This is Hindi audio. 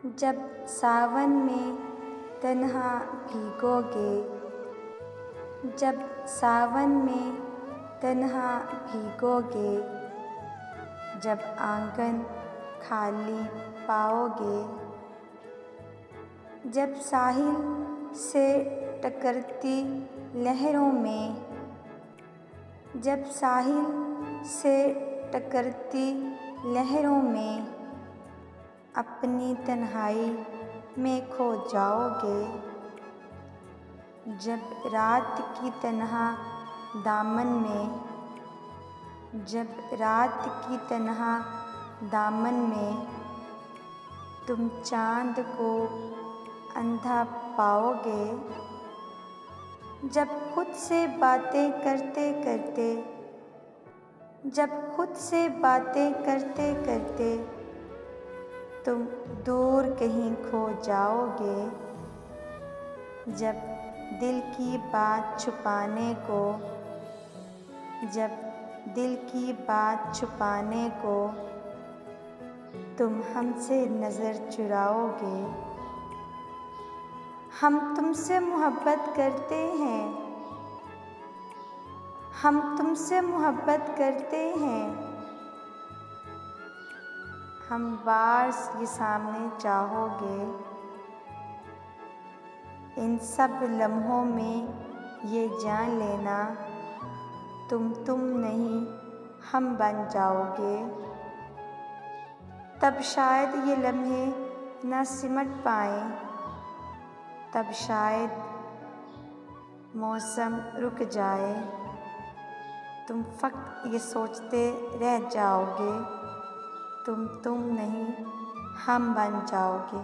जब सावन में तन्हा भीगोगे, जब सावन में तन्हा भीगोगे, जब आंगन खाली पाओगे, जब साहिल से टकरती लहरों में, जब साहिल से टकरती लहरों में अपनी तन्हाई में खो जाओगे, जब रात की तन्हा दामन में, जब रात की तन्हा दामन में तुम चाँद को अंधा पाओगे, जब खुद से बातें करते करते, जब खुद से बातें करते करते तुम दूर कहीं खो जाओगे, जब दिल की बात छुपाने को, जब दिल की बात छुपाने को तुम हमसे नज़र चुराओगे। हम तुमसे मोहब्बत करते हैं, हम तुमसे मोहब्बत करते हैं, हम बार ये सामने चाहोगे। इन सब लम्हों में ये जान लेना तुम नहीं हम बन जाओगे। तब शायद ये लम्हे न सिमट पाएँ, तब शायद मौसम रुक जाए, तुम फ़क़्त ये सोचते रह जाओगे, तुम नहीं हम बन जाओगे।